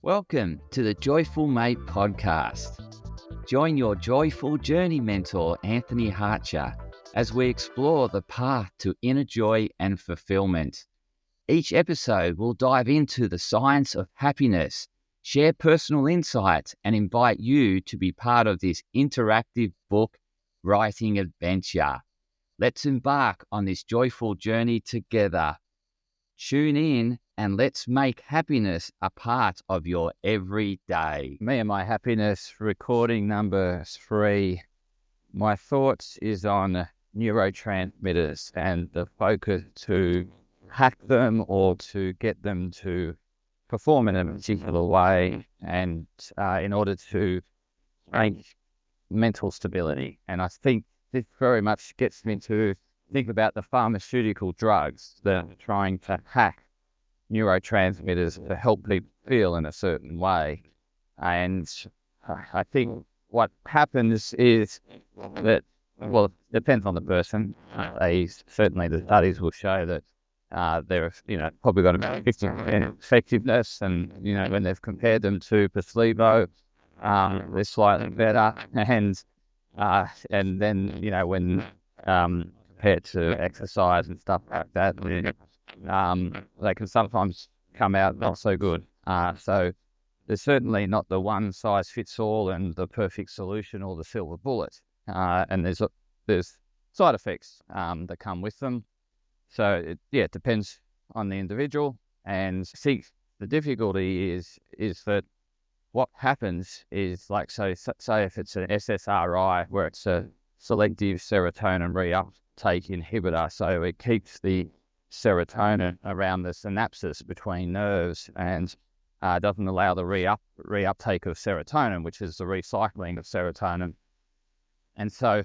Welcome to the Joyful Mate podcast. Join your joyful journey mentor, Anthony Harcher, as we explore the path to inner joy and fulfillment. Each episode will dive into the science of happiness, share personal insights, and invite you to be part of this interactive book writing adventure. Let's embark on this joyful journey together. Tune in and let's make happiness a part of your everyday. Me and my happiness, recording number 3. My thoughts is on neurotransmitters and the focus to hack them or to get them to perform in a particular way, and in order to make mental stability. And I think this very much gets me to think about the pharmaceutical drugs that are trying to hack neurotransmitters to help people feel in a certain way. And I think what happens is that, well, it depends on the person. Certainly the studies will show that they're, probably got about 50% effectiveness, and, when they've compared them to placebo, they're slightly better. And then, when compared to exercise and stuff like that, they can sometimes come out not so good. So there's certainly not the one size fits all and the perfect solution or the silver bullet. And there's side effects that come with them. So it depends on the individual. And see, the difficulty is that what happens is, like, say if it's an SSRI, where it's a selective serotonin reuptake inhibitor, so it keeps the serotonin around the synapses between nerves and doesn't allow the reuptake of serotonin, which is the recycling of serotonin. And so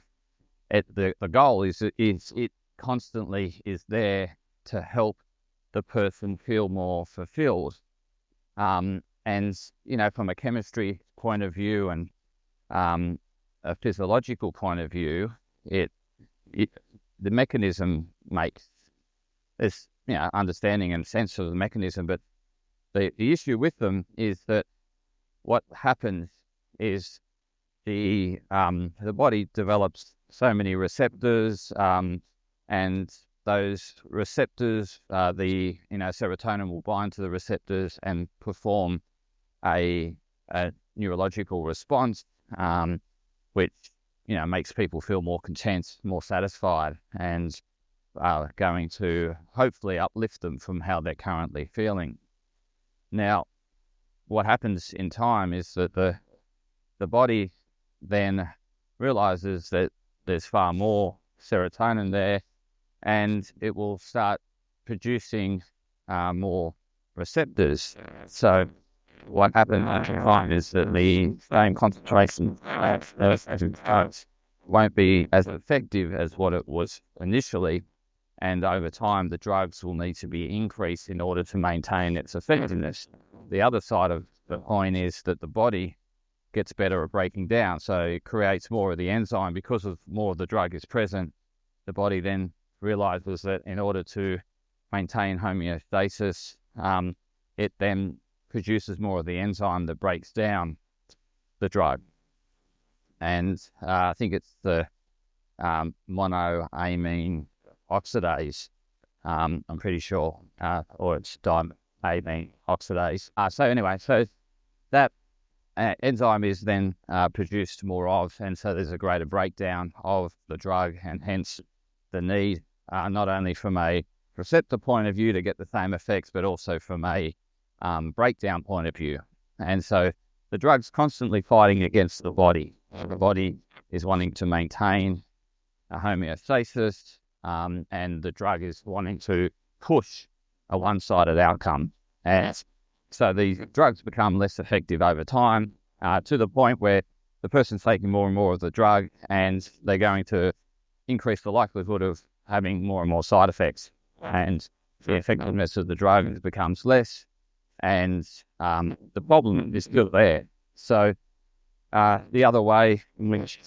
the goal is it constantly is there to help the person feel more fulfilled. And, from a chemistry point of view and a physiological point of view, the mechanism makes this, understanding and sense of the mechanism. But the issue with them is that what happens is the body develops so many receptors, and those receptors, serotonin will bind to the receptors and perform a neurological response, which makes people feel more content, more satisfied, and going to hopefully uplift them from how they're currently feeling. Now, what happens in time is that the body then realizes that there's far more serotonin there, and it will start producing more receptors. So what happens over time is that the same concentration of drugs won't be as effective as what it was initially, and over time the drugs will need to be increased in order to maintain its effectiveness. The other side of the coin is that the body gets better at breaking down, so it creates more of the enzyme. Because of more of the drug is present, the body then realizes that in order to maintain homeostasis, it then produces more of the enzyme that breaks down the drug. And I think it's the monoamine oxidase, I'm pretty sure, or it's diamine oxidase. So that enzyme is then produced more of, and so there's a greater breakdown of the drug, and hence the need, not only from a receptor point of view to get the same effects, but also from a breakdown point of view. And so the drug's constantly fighting against the body. The body is wanting to maintain a homeostasis, and the drug is wanting to push a one-sided outcome. And so these drugs become less effective over time, to the point where the person's taking more and more of the drug, and they're going to increase the likelihood of having more and more side effects, and the effectiveness of the drug becomes less, and the problem is still there. So the other way in which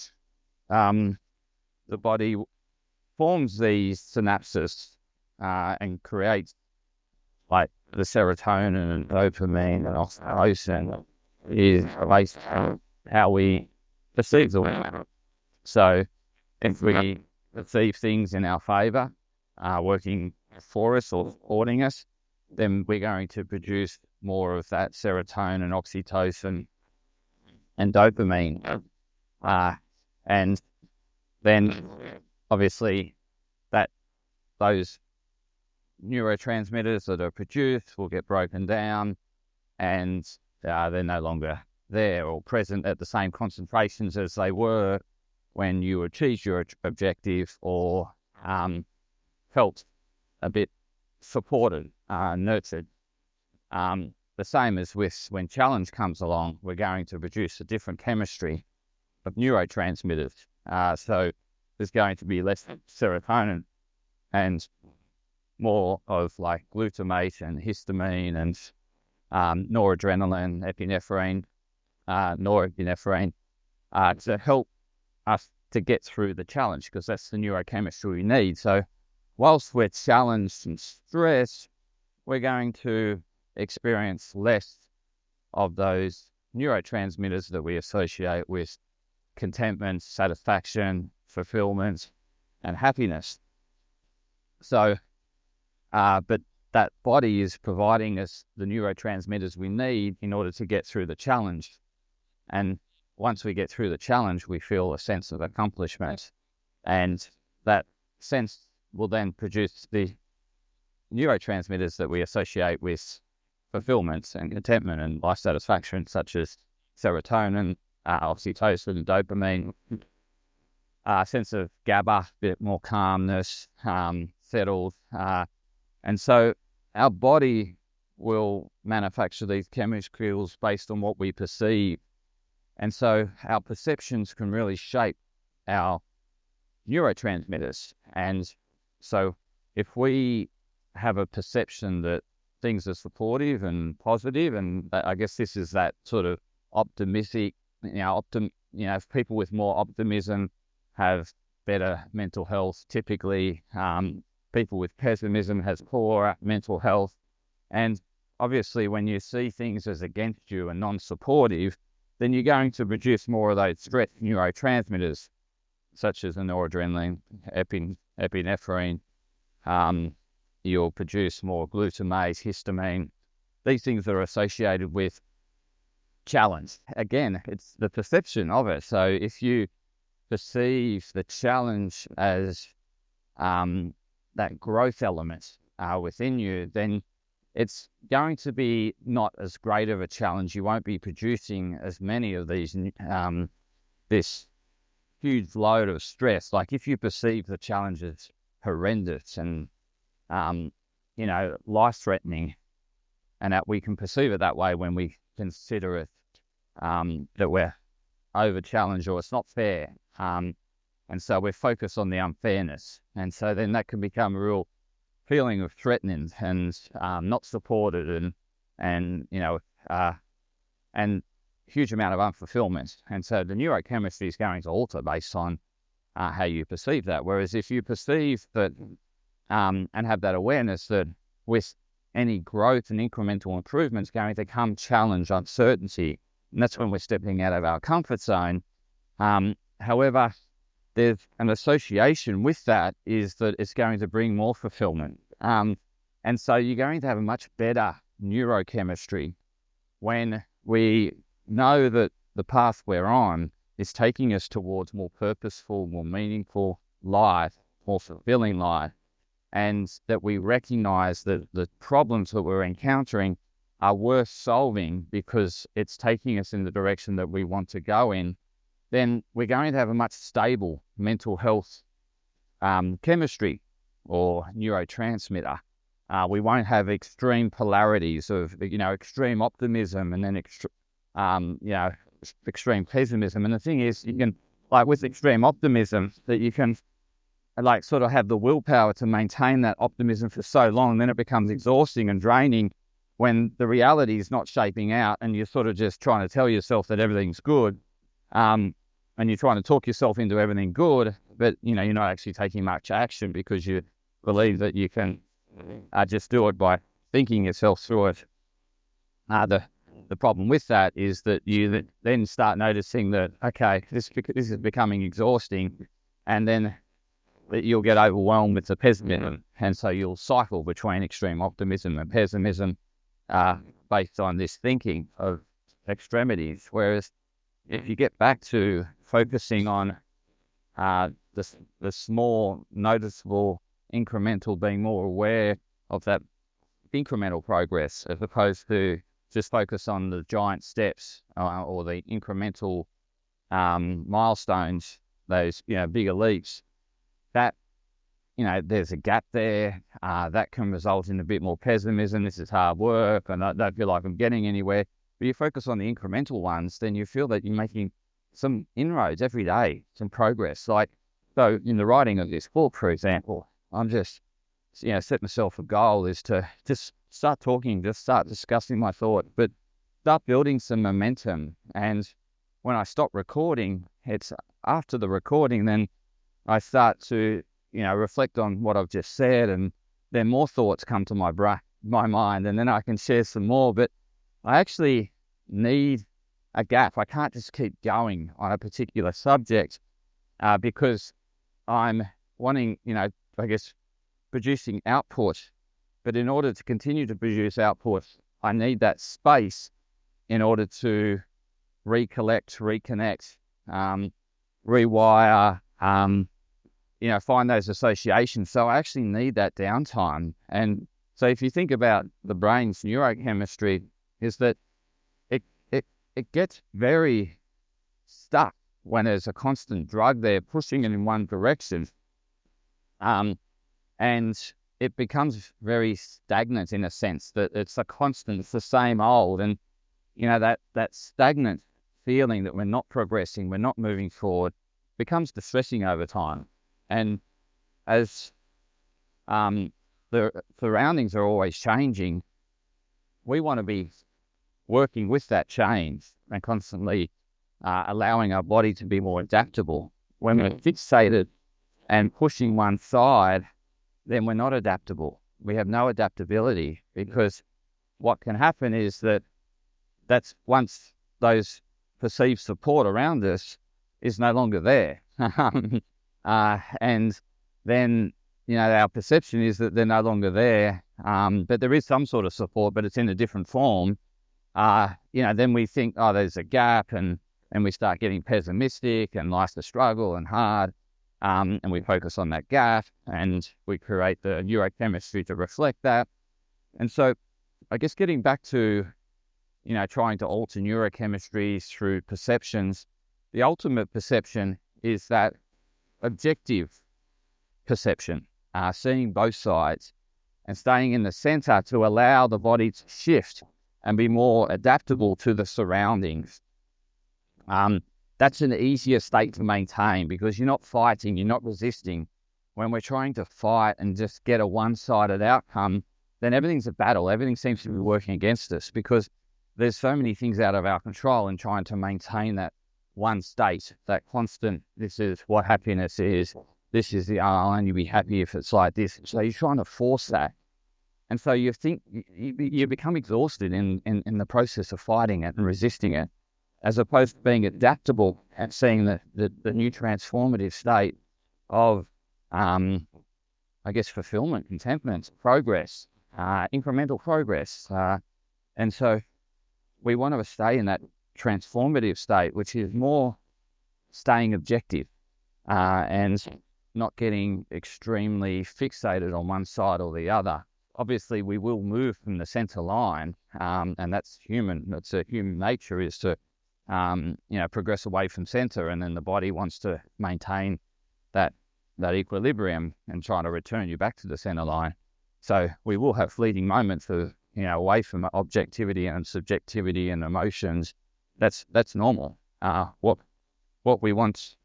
the body forms these synapses and creates like the serotonin and dopamine and oxytocin is based on how we perceive the world. So if we perceive things in our favor, working for us or supporting us, then we're going to produce more of that serotonin, oxytocin, and dopamine. And then obviously those neurotransmitters that are produced will get broken down, and they're no longer there or present at the same concentrations as they were when you achieved your objective or felt a bit supported, nurtured. The same as with when challenge comes along, we're going to produce a different chemistry of neurotransmitters. So there's going to be less serotonin and more of like glutamate and histamine and noradrenaline, norepinephrine to help us to get through the challenge, because that's the neurochemistry we need. So whilst we're challenged and stressed, we're going to experience less of those neurotransmitters that we associate with contentment, satisfaction, fulfillment, and happiness. So, but that body is providing us the neurotransmitters we need in order to get through the challenge. And once we get through the challenge, we feel a sense of accomplishment. And that sense will then produce the neurotransmitters that we associate with fulfillment and contentment and life satisfaction, such as serotonin, oxytocin, dopamine, a sense of GABA, a bit more calmness, settled. And so our body will manufacture these chemicals based on what we perceive. And so our perceptions can really shape our neurotransmitters. And so if we have a perception that things are supportive and positive, and I guess this is that sort of optimistic, if people with more optimism have better mental health, typically. People with pessimism has poorer mental health. And obviously when you see things as against you and non-supportive, then you're going to produce more of those stress neurotransmitters, such as the noradrenaline, epinephrine. You'll produce more glutamate, histamine. These things are associated with challenge. Again, it's the perception of it. So if you perceive the challenge as that growth element within you, then it's going to be not as great of a challenge. You won't be producing as many of these, this huge load of stress. Like if you perceive the challenge as horrendous and, life-threatening, and that we can perceive it that way when we consider it that we're over-challenged or it's not fair. And so we're focused on the unfairness. And so then that can become a real feeling of threatening and not supported and huge amount of unfulfillment. And so the neurochemistry is going to alter based on how you perceive that. Whereas if you perceive that and have that awareness that with any growth and incremental improvements going to come challenge, uncertainty, and that's when we're stepping out of our comfort zone. However, there's an association with that is that it's going to bring more fulfillment. And so you're going to have a much better neurochemistry when we know that the path we're on is taking us towards more purposeful, more meaningful life, more fulfilling life, and that we recognize that the problems that we're encountering are worth solving because it's taking us in the direction that we want to go in. Then we're going to have a much stable mental health chemistry or neurotransmitter. We won't have extreme polarities of, extreme optimism and then extreme pessimism. And the thing is, you can, like with extreme optimism, that you can sort of have the willpower to maintain that optimism for so long, and then it becomes exhausting and draining when the reality is not shaping out and you're sort of just trying to tell yourself that everything's good. And you're trying to talk yourself into everything good, but you're not actually taking much action because you believe that you can just do it by thinking yourself through it. The problem with that is that you then start noticing that, okay, this is becoming exhausting, and then you'll get overwhelmed with the pessimism, and so you'll cycle between extreme optimism and pessimism based on this thinking of extremities. Whereas if you get back to focusing on the small, noticeable, incremental, being more aware of that incremental progress as opposed to just focus on the giant steps or the incremental milestones, those bigger leaps, that there's a gap there that can result in a bit more pessimism. This is hard work and I don't feel like I'm getting anywhere. But you focus on the incremental ones, then you feel that you're making some inroads every day, some progress. Like, so in the writing of this book, for example, I'm just set myself a goal is to just start talking, just start discussing my thought, but start building some momentum. And when I stop recording, it's after the recording, then I start to, reflect on what I've just said, and then more thoughts come to my mind, and then I can share some more. But I actually need a gap. I can't just keep going on a particular subject because I'm wanting, I guess, producing output. But in order to continue to produce output, I need that space in order to recollect, reconnect, rewire, find those associations. So I actually need that downtime. And so if you think about the brain's neurochemistry, is that it gets very stuck when there's a constant drug there pushing it in one direction. And it becomes very stagnant in a sense that it's a constant, it's the same old. And, that stagnant feeling that we're not progressing, we're not moving forward, becomes distressing over time. And as the surroundings are always changing, we want to be working with that change and constantly allowing our body to be more adaptable. When we're fixated and pushing one side, then we're not adaptable. We have no adaptability, because what can happen is that's once those perceived support around us is no longer there. And then, our perception is that they're no longer there, but there is some sort of support, but it's in a different form. Then we think, oh, there's a gap, and we start getting pessimistic, and life's a struggle and hard. And we focus on that gap, and we create the neurochemistry to reflect that. And so I guess getting back to, trying to alter neurochemistry through perceptions, the ultimate perception is that objective perception, seeing both sides and staying in the center to allow the body to shift and be more adaptable to the surroundings. That's an easier state to maintain, because you're not fighting, you're not resisting. When we're trying to fight and just get a one-sided outcome, then everything's a battle. Everything seems to be working against us, because there's so many things out of our control in trying to maintain that one state, that constant, this is what happiness is, this is I'll only be happy if it's like this. So you're trying to force that. And so you think you become exhausted in the process of fighting it and resisting it, as opposed to being adaptable and seeing the new transformative state of, I guess, fulfillment, contentment, progress, incremental progress. And so we want to stay in that transformative state, which is more staying objective and not getting extremely fixated on one side or the other. Obviously, we will move from the center line, and that's human. That's a human nature, is to progress away from center, and then the body wants to maintain that equilibrium and trying to return you back to the center line. So we will have fleeting moments of away from objectivity and subjectivity and emotions. That's normal. What we want,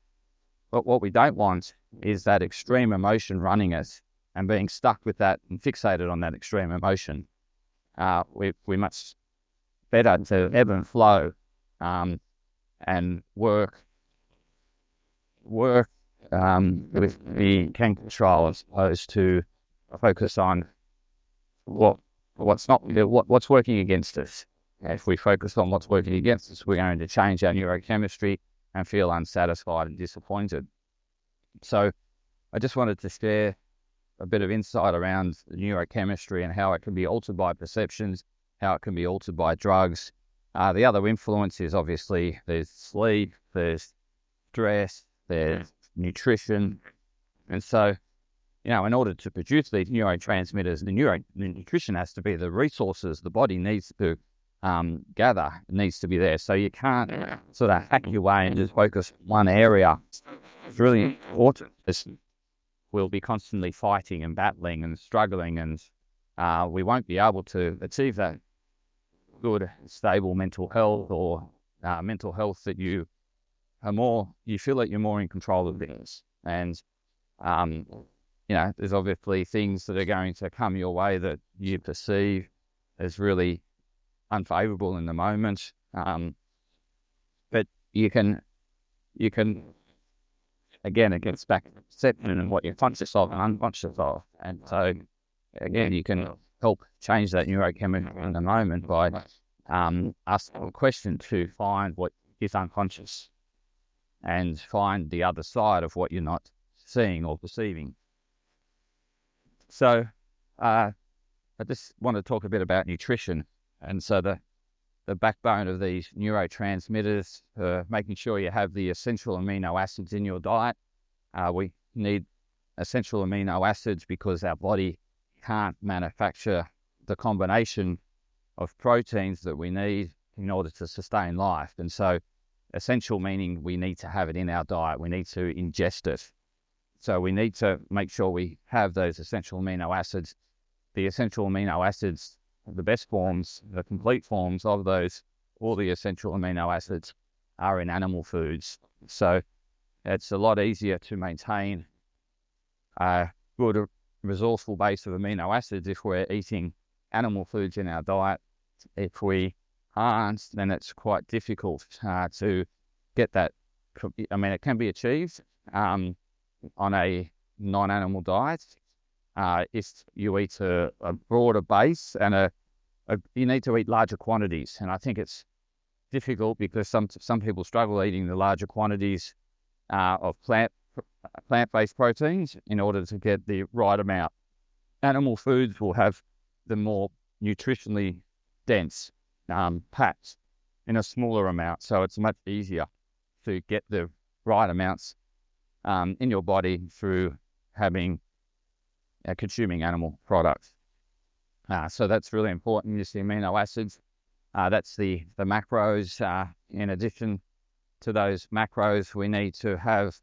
what we don't want, is that extreme emotion running us and being stuck with that and fixated on that extreme emotion. We much better to ebb and flow, and work with the can control, as opposed to focus on what what's working against us. If we focus on what's working against us, we're going to change our neurochemistry and feel unsatisfied and disappointed. So I just wanted to share a bit of insight around neurochemistry and how it can be altered by perceptions, how it can be altered by drugs. The other influence is obviously there's sleep, there's stress, there's nutrition. And so, in order to produce these neurotransmitters, the nutrition has to be the resources the body needs to gather. It needs to be there. So you can't sort of hack your way and just focus on one area. It's really important. We'll be constantly fighting and battling and struggling, and we won't be able to achieve that good, stable mental health or mental health that you feel that you're more in control of things. And, there's obviously things that are going to come your way that you perceive as really unfavorable in the moment. But you can, again, it gets back to perception and what you're conscious of and unconscious of. And so, again, you can help change that neurochemistry in the moment by asking a question to find what is unconscious and find the other side of what you're not seeing or perceiving. So I just want to talk a bit about nutrition. And so the backbone of these neurotransmitters, making sure you have the essential amino acids in your diet. We need essential amino acids because our body can't manufacture the combination of proteins that we need in order to sustain life. And so essential meaning we need to have it in our diet. We need to ingest it. So we need to make sure we have those essential amino acids. The essential amino acids, the best forms, the complete forms of those, all the essential amino acids are in animal foods. So it's a lot easier to maintain a good, resourceful base of amino acids if we're eating animal foods in our diet. If we aren't, then it's quite difficult to get that. I mean, it can be achieved on a non-animal diet if you eat a broader base and you need to eat larger quantities. And I think it's difficult because some people struggle eating the larger quantities of plant-based proteins in order to get the right amount. Animal foods will have the more nutritionally dense fats in a smaller amount, so it's much easier to get the right amounts in your body through consuming animal products. So that's really important. Just the amino acids. That's the macros. In addition to those macros, we need to have,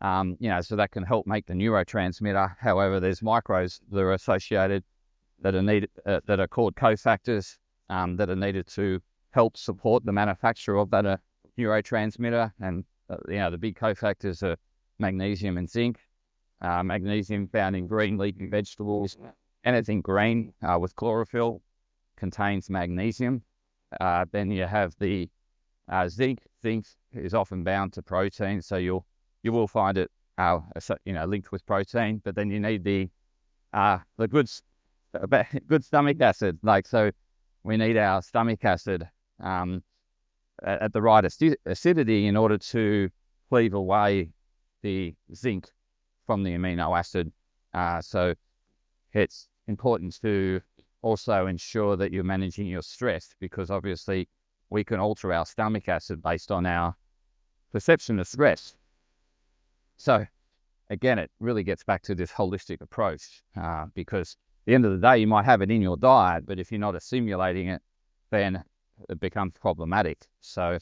so that can help make the neurotransmitter. However, there's micros that are associated that are needed, that are called cofactors, that are needed to help support the manufacture of that neurotransmitter. And the big cofactors are magnesium and zinc. Magnesium found in green leafy vegetables. Anything green with chlorophyll contains magnesium. Then you have the zinc. Zinc is often bound to protein, so you will find it linked with protein. But then you need the good stomach acid. So we need our stomach acid at the right acidity in order to cleave away the zinc from the amino acid. So it's important to also ensure that you're managing your stress, because obviously we can alter our stomach acid based on our perception of stress. So again, it really gets back to this holistic approach, because at the end of the day, you might have it in your diet, but if you're not assimilating it, then it becomes problematic. So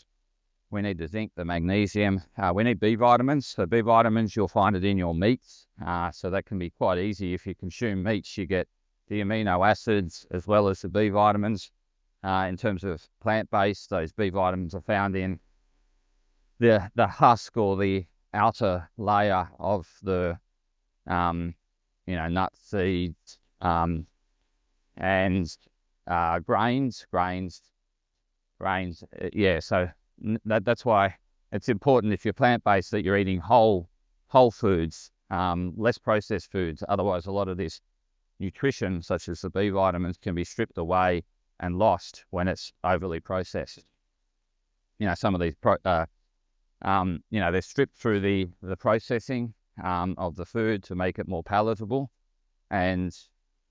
we need the zinc, the magnesium. We need B vitamins. So B vitamins, you'll find it in your meats. So that can be quite easy. If you consume meats, you get the amino acids as well as the B vitamins. In terms of plant-based, those B vitamins are found in the husk or the outer layer of the nuts, seeds, and grains. So that's why it's important, if you're plant-based, that you're eating whole foods, less processed foods. Otherwise, a lot of this nutrition, such as the B vitamins, can be stripped away and lost when it's overly processed. Some of these, they're stripped through the processing of the food to make it more palatable, and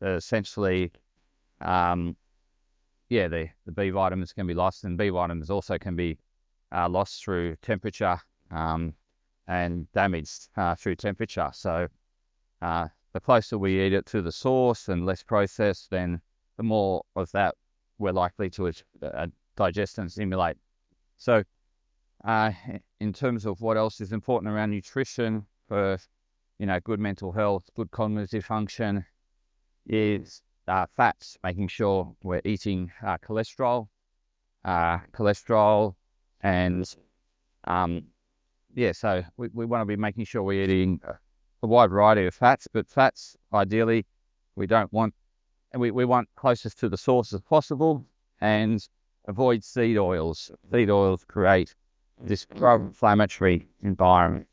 essentially, the B vitamins can be lost, and B vitamins also can be lost through temperature and damaged through temperature. So the closer we eat it to the source and less processed, then the more of that we're likely to digest and assimilate. So in terms of what else is important around nutrition for good mental health, good cognitive function, is fats, making sure we're eating cholesterol, and so we want to be making sure we're eating a wide variety of fats, but fats, ideally, we don't want, and we want closest to the source as possible, and avoid seed oils. Seed oils create this pro-inflammatory environment.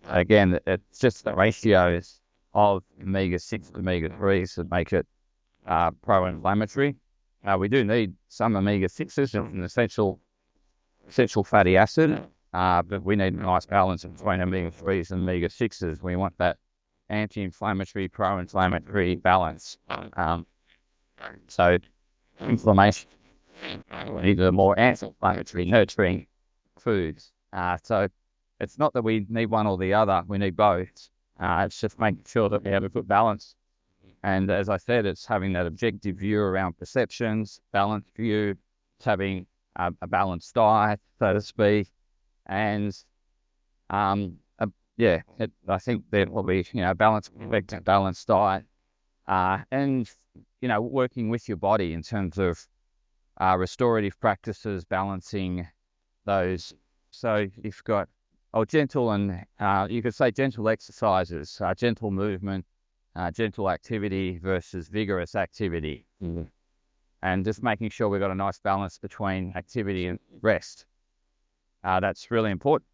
Again, it's just the ratios of omega-6 to omega-3s that make it pro-inflammatory. We do need some omega-6s, it's an essential fatty acid, but we need a nice balance between omega-3s and omega-6s. We want that anti-inflammatory, pro-inflammatory balance. So inflammation, we need a more anti-inflammatory, nurturing foods. So it's not that we need one or the other, we need both. It's just making sure that we have a good balance. And as I said, it's having that objective view around perceptions, balanced view. It's having a balanced diet, so to speak. And I think there will be, balanced diet, and working with your body in terms of restorative practices, balancing those. So you've got gentle and you could say gentle exercises, gentle movement, gentle activity versus vigorous activity, and just making sure we've got a nice balance between activity and rest. That's really important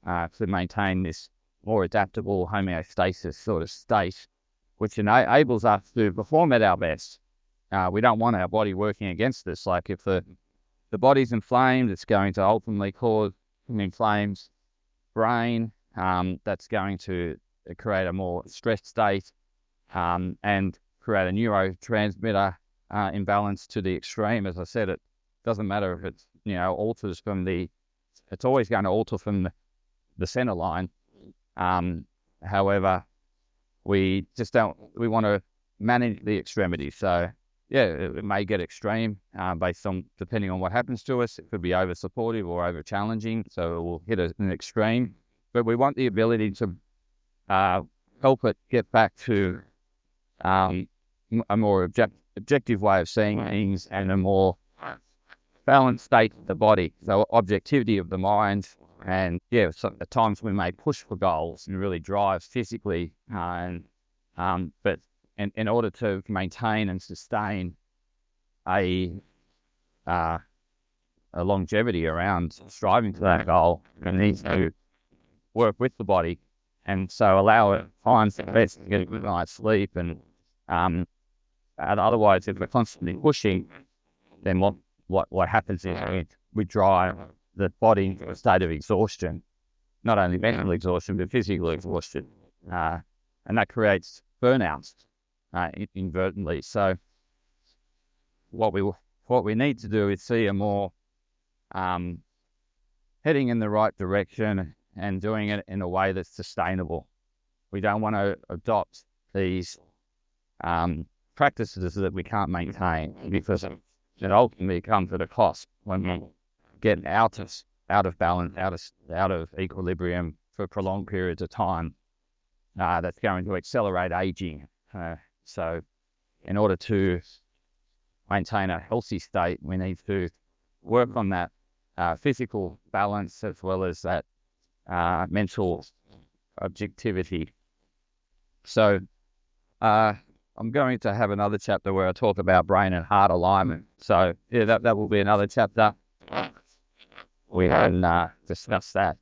to maintain this more adaptable homeostasis sort of state, which enables us to perform at our best. We don't want our body working against us. Like if the body's inflamed, it's going to ultimately cause an inflamed brain. That's going to create a more stressed state and create a neurotransmitter imbalance to the extreme. As I said, it doesn't matter if it's alters from it's always going to alter from the center line. However, we want to manage the extremities. So it may get extreme based on, depending on what happens to us. It could be over supportive or over challenging, so it will hit an extreme. But we want the ability to help it get back to a more objective way of seeing things and a more balanced state of the body. So objectivity of the mind, and so at times we may push for goals and really drive physically, but in order to maintain and sustain a longevity around striving to that goal, we need to work with the body, and so allow it time to rest and get a good night's sleep. And otherwise, if we're constantly pushing, then what happens is we drive the body into a state of exhaustion, not only mental exhaustion, but physical exhaustion. And that creates burnout inadvertently. So what we need to do is see a more heading in the right direction and doing it in a way that's sustainable. We don't want to adopt these practices that we can't maintain, because it ultimately comes at a cost when we get out of balance, out of equilibrium for prolonged periods of time. That's going to accelerate aging. So in order to maintain a healthy state, we need to work on that physical balance as well as that mental objectivity. So I'm going to have another chapter where I talk about brain and heart alignment. So that will be another chapter. We can discuss that.